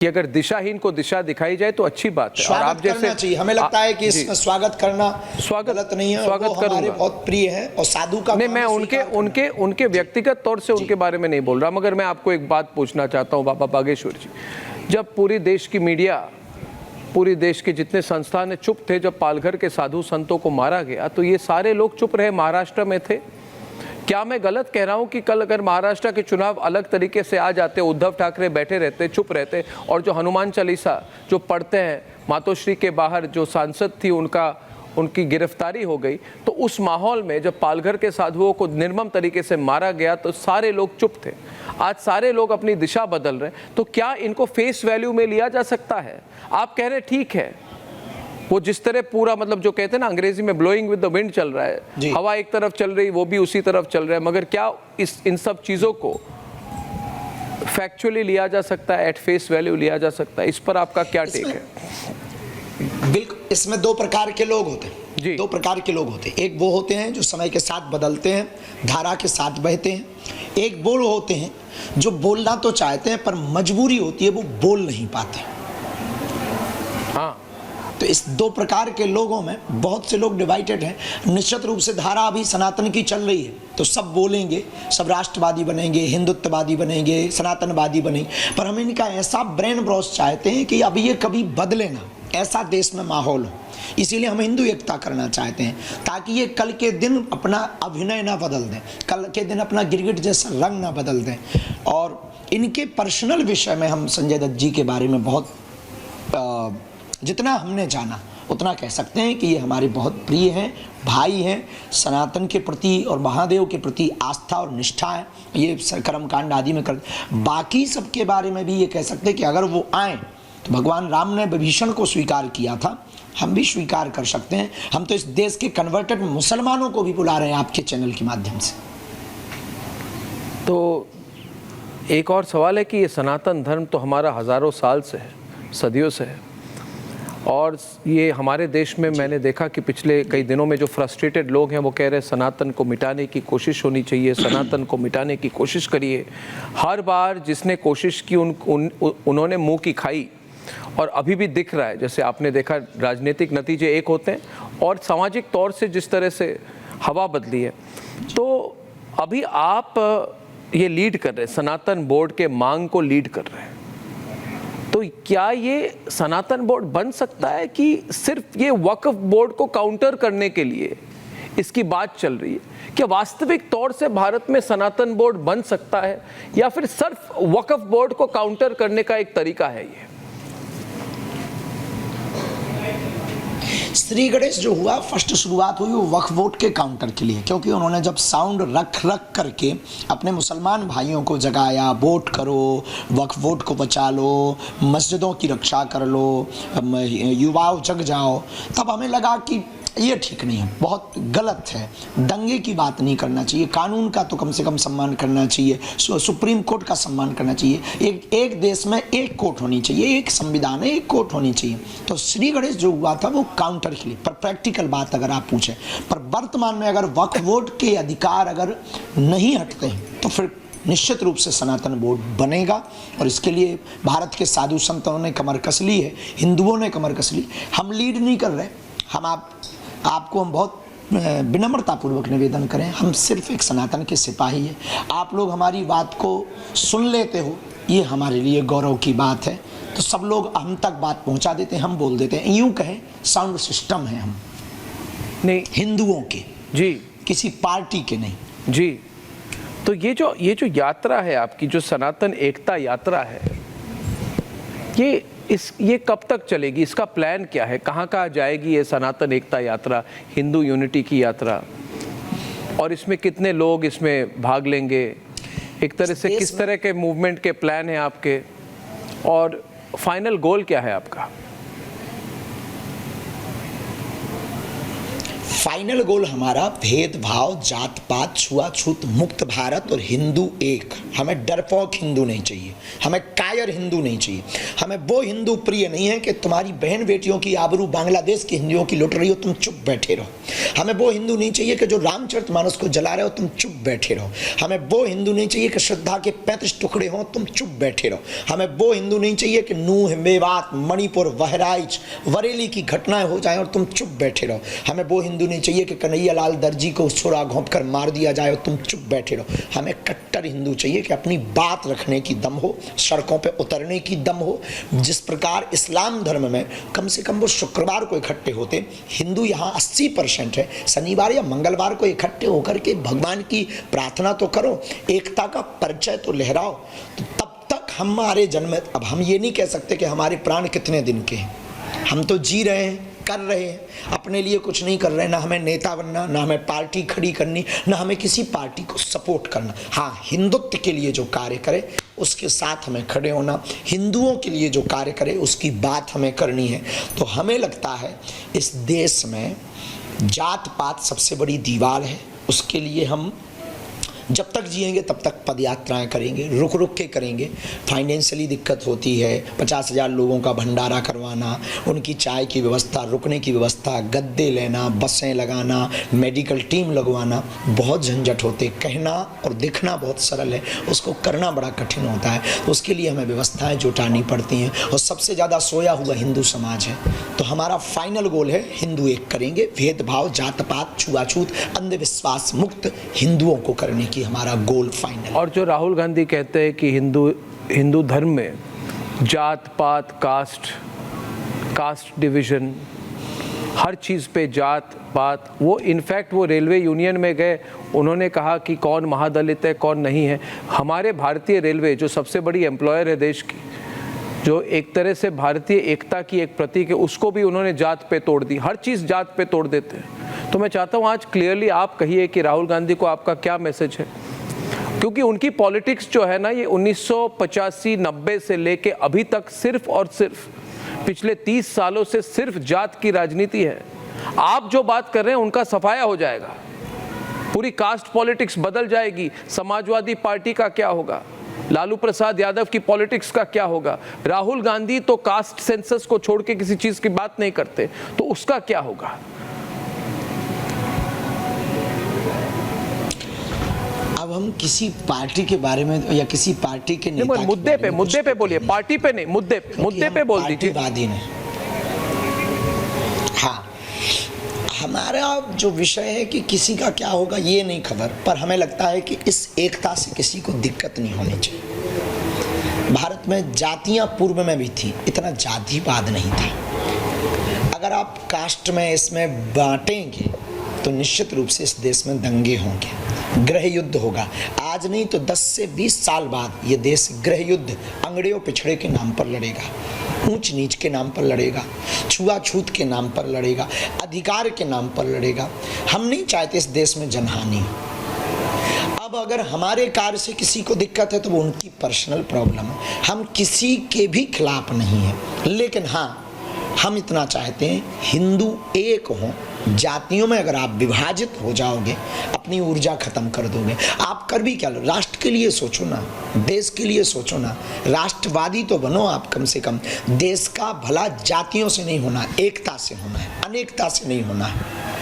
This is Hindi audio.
कि अगर दिशाहीन को दिशा दिखाई जाए तो अच्छी बात है। और आप जैसे चाहिए, हमें लगता है कि इसमें स्वागत करना गलत नहीं है, स्वागत वो हमारे बहुत प्रिय है और साधु का नहीं, मैं उनके व्यक्तिगत तौर से उनके बारे में नहीं बोल रहा, मगर मैं आपको एक बात पूछना चाहता हूँ बाबा बागेश्वर जी। जब पूरी देश की मीडिया, पूरी देश के जितने संस्थान चुप थे जब पालघर के साधु संतों को मारा गया, तो ये सारे लोग चुप रहे, महाराष्ट्र में थे। क्या मैं गलत कह रहा हूं कि कल अगर महाराष्ट्र के चुनाव अलग तरीके से आ जाते, उद्धव ठाकरे बैठे रहते, चुप रहते, और जो हनुमान चालीसा जो पढ़ते हैं मातोश्री के बाहर जो सांसद थी उनकी गिरफ्तारी हो गई, तो उस माहौल में जब पालघर के साधुओं को निर्मम तरीके से मारा गया तो सारे लोग चुप थे। आज सारे लोग अपनी दिशा बदल रहे हैं, तो क्या इनको फेस वैल्यू में लिया जा सकता है? आप कह रहे ठीक है, वो जिस तरह पूरा मतलब जो कहते हैं ना अंग्रेजी में ब्लोइंग विद द विंड चल रहा है, हवा एक तरफ चल रही वो भी उसी तरफ चल रहा है, मगर क्या इन सब चीज़ों को फैक्चुअली लिया जा सकता है, एट फेस वैल्यू लिया जा सकता है? इस पर आपका क्या टेक है? बिल्कुल, इसमें दो प्रकार के लोग होते हैं, दो प्रकार के लोग होते हैं। एक वो होते हैं जो समय के साथ बदलते हैं, धारा के साथ बहते हैं। एक वो होते हैं जो बोलना तो चाहते हैं पर मजबूरी होती है, वो बोल नहीं पाते। हाँ, तो इस दो प्रकार के लोगों में बहुत से लोग डिवाइडेड हैं। निश्चित रूप से धारा अभी सनातन की चल रही है, तो सब बोलेंगे, सब राष्ट्रवादी बनेंगे, हिंदुत्ववादी बनेंगे, सनातनवादी बनेंगे, पर हम इनका ऐसा ब्रेन वॉश चाहते हैं कि अब ये कभी बदले ना, ऐसा देश में माहौल हो। इसीलिए हम हिंदू एकता करना चाहते हैं, ताकि ये कल के दिन अपना अभिनय ना बदल दें, कल के दिन अपना गिरगिट जैसा रंग ना बदल दें। और इनके पर्सनल विषय में हम संजय दत्त जी के बारे में बहुत जितना हमने जाना उतना कह सकते हैं कि ये हमारे बहुत प्रिय हैं, भाई हैं, सनातन के प्रति और महादेव के प्रति आस्था और निष्ठा है, ये कर्मकांड आदि में कर। बाकी सबके बारे में भी ये कह सकते हैं कि अगर वो आए तो भगवान राम ने विभीषण को स्वीकार किया था, हम भी स्वीकार कर सकते हैं। हम तो इस देश के कन्वर्टेड मुसलमानों को भी बुला रहे हैं आपके चैनल के माध्यम से। तो एक और सवाल है कि ये सनातन धर्म तो हमारा हजारों साल से है, सदियों से है, और ये हमारे देश में मैंने देखा कि पिछले कई दिनों में जो फ्रस्ट्रेटेड लोग हैं वो कह रहे हैं सनातन को मिटाने की कोशिश होनी चाहिए, सनातन को मिटाने की कोशिश करिए। हर बार जिसने कोशिश की उन्होंने मुंह की खाई, और अभी भी दिख रहा है, जैसे आपने देखा राजनीतिक नतीजे एक होते हैं और सामाजिक तौर से जिस तरह से हवा बदली है। तो अभी आप ये लीड कर रहे हैं, सनातन बोर्ड के मांग को लीड कर रहे हैं, तो क्या ये सनातन बोर्ड बन सकता है कि सिर्फ ये वक्फ बोर्ड को काउंटर करने के लिए इसकी बात चल रही है? क्या वास्तविक तौर से भारत में सनातन बोर्ड बन सकता है, या फिर सिर्फ वक्फ बोर्ड को काउंटर करने का एक तरीका है ये? श्री गणेश जो हुआ, फर्स्ट शुरुआत हुई वो वक्फ बोर्ड के काउंटर के लिए, क्योंकि उन्होंने जब साउंड रख करके अपने मुसलमान भाइयों को जगाया, वोट करो, वक्फ बोर्ड को बचा लो, मस्जिदों की रक्षा कर लो, युवाओं जग जाओ, तब हमें लगा कि ये ठीक नहीं है, बहुत गलत है, दंगे की बात नहीं करना चाहिए, कानून का तो कम से कम सम्मान करना चाहिए, सुप्रीम कोर्ट का सम्मान करना चाहिए, एक देश में एक कोर्ट होनी चाहिए, एक संविधान है, एक कोर्ट होनी चाहिए। तो श्री गणेश जो हुआ था वो काउंटर के लिए, पर प्रैक्टिकल बात अगर आप पूछें, पर वर्तमान में अगर वक्फ बोर्ड के अधिकार अगर नहीं हटते हैं तो फिर निश्चित रूप से सनातन बोर्ड बनेगा। और इसके लिए भारत के साधु संतों ने कमर कस ली है, हिंदुओं ने कमर कस ली। हम लीड नहीं कर रहे, हम आपको हम बहुत विनम्रतापूर्वक निवेदन करें, हम सिर्फ एक सनातन के सिपाही हैं। आप लोग हमारी बात को सुन लेते हो, ये हमारे लिए गौरव की बात है। तो सब लोग हम तक बात पहुंचा देते हैं, हम बोल देते हैं, यूं कहें साउंड सिस्टम है हम, नहीं हिंदुओं के जी, किसी पार्टी के नहीं जी। तो ये जो यात्रा है आपकी, जो सनातन एकता यात्रा है, ये कब तक चलेगी? इसका प्लान क्या है? कहाँ जाएगी ये सनातन एकता यात्रा, हिंदू यूनिटी की यात्रा, और इसमें कितने लोग इसमें भाग लेंगे? एक तरह से किस तरह के मूवमेंट के प्लान हैं आपके, और फाइनल गोल क्या है आपका? फाइनल गोल हमारा भेदभाव, जात पात, छुआछूत मुक्त भारत और हिंदू एक। हमें डरपोक हिंदू नहीं चाहिए, हमें कायर हिंदू नहीं चाहिए, हमें वो हिंदू प्रिय नहीं है कि तुम्हारी बहन बेटियों की आबरू बांग्लादेश के हिंदुओं की लुट रही हो, तुम चुप बैठे रहो। हमें वो हिंदू नहीं चाहिए कि जो रामचरितमानस को जला रहे हो, तुम चुप बैठे रहो। हमें वो हिंदू नहीं चाहिए कि श्रद्धा के 35 टुकड़े हों, तुम चुप बैठे रहो। हमें वो हिंदू नहीं चाहिए कि नूह, मेवात, मणिपुर, बहराइच, बरेली की घटनाएं हो जाएं और तुम चुप बैठे रहो। हमें वो हिंदू नहीं चाहिए कि कन्हैया लाल दर्जी को छुरा घोंप कर मार दिया जाए और तुम चुप बैठे रहो। हमें कट्टर हिंदू चाहिए कि अपनी बात रखने की दम हो, सड़कों पे उतरने की दम हो। जिस प्रकार इस्लाम धर्म में कम से कम वो शुक्रवार को इकट्ठे होते, हिंदू यहाँ 80% है, शनिवार या मंगलवार को इकट्ठे होकर के भगवान की प्रार्थना तो करो, एकता का परिचय तो लहराओ। तो तब तक हमारे जन्म, अब हम ये नहीं कह सकते कि हमारे प्राण कितने दिन के हैं। हम तो जी रहे हैं, कर रहे हैं, अपने लिए कुछ नहीं कर रहे हैं। ना हमें नेता बनना, ना हमें पार्टी खड़ी करनी, ना हमें किसी पार्टी को सपोर्ट करना। हाँ, हिंदुत्व के लिए जो कार्य करे उसके साथ हमें खड़े होना, हिंदुओं के लिए जो कार्य करे उसकी बात हमें करनी है। तो हमें लगता है इस देश में जात पात सबसे बड़ी दीवार है। उसके लिए हम जब तक जिएंगे तब तक पद यात्राएँ करेंगे, रुक रुक के करेंगे। फाइनेंशियली दिक्कत होती है, 50,000 लोगों का भंडारा करवाना, उनकी चाय की व्यवस्था, रुकने की व्यवस्था, गद्दे लेना, बसें लगाना, मेडिकल टीम लगवाना, बहुत झंझट होते। कहना और दिखना बहुत सरल है, उसको करना बड़ा कठिन होता है। तो उसके लिए हमें व्यवस्थाएं जुटानी पड़ती हैं और सबसे ज़्यादा सोया हुआ हिंदू समाज है। तो हमारा फाइनल गोल है हिंदू एक करेंगे, भेदभाव, जात पात, छुआछूत, अंधविश्वास मुक्त हिंदुओं को करने की हमारा गोल फाइनल। और जो राहुल गांधी कहते हैं कि हिंदू धर्म में जात पात, कास्ट डिवीजन, हर चीज़ पे जात पात, वो इनफैक्ट वो रेलवे यूनियन में गए, उन्होंने कहा कि कौन महादलित है कौन नहीं है। हमारे भारतीय रेलवे जो सबसे बड़ी एम्प्लॉयर है देश की, जो एक तरह से भारतीय एकता की एक प्रतीक है, उसको भी उन्होंने जात पे तोड़ दी। हर चीज़ जात पे तोड़ देते हैं। तो मैं चाहता हूँ आज क्लियरली आप कहिए कि राहुल गांधी को आपका क्या मैसेज है, क्योंकि उनकी पॉलिटिक्स जो है ना, ये 1985-90 से लेके अभी तक सिर्फ और सिर्फ पिछले 30 सालों से सिर्फ जात की राजनीति है। आप जो बात कर रहे हैं उनका सफाया हो जाएगा, पूरी कास्ट पॉलिटिक्स बदल जाएगी। समाजवादी पार्टी का क्या होगा, लालू प्रसाद यादव की पॉलिटिक्स का क्या होगा। राहुल गांधी तो कास्ट सेंसस को छोड़ के किसी चीज की बात नहीं करते, तो उसका क्या होगा। अब हम किसी पार्टी के बारे में या किसी पार्टी के नेता के मुद्दे पे बोलिए, पार्टी पे नहीं, मुद्दे पे बोल दीजिए। पार्टीवादी नहीं। हाँ, हमारा जो विषय है कि किसी का क्या होगा ये नहीं खबर, पर हमें लगता है कि इस एकता से किसी को दिक्कत नहीं होनी चाहिए। भारत में जातियां पूर्व में भी थी, इतना जातिवाद नहीं था। अगर आप कास्ट में इसमें बांटेंगे तो निश्चित रूप से इस देश में दंगे होंगे, गृह युद्ध होगा। आज नहीं तो 10 से 20 साल बाद ये देश गृह युद्ध, अंगड़े और पिछड़े के नाम पर लड़ेगा, ऊंच नीच के नाम पर लड़ेगा, छुआछूत के नाम पर लड़ेगा, अधिकार के नाम पर लड़ेगा। हम नहीं चाहते इस देश में जनहानि। अब अगर हमारे कार्य से किसी को दिक्कत है तो वो उनकी पर्सनल प्रॉब्लम है, हम किसी के भी खिलाफ नहीं हैं। लेकिन हाँ, हम इतना चाहते हैं हिंदू एक हों। जातियों में अगर आप विभाजित हो जाओगे, अपनी ऊर्जा खत्म कर दोगे। आप कर भी क्या लो, राष्ट्र के लिए सोचो ना, देश के लिए सोचो ना, राष्ट्रवादी तो बनो आप कम से कम। देश का भला जातियों से नहीं होना, एकता से होना है, अनेकता से नहीं होना है।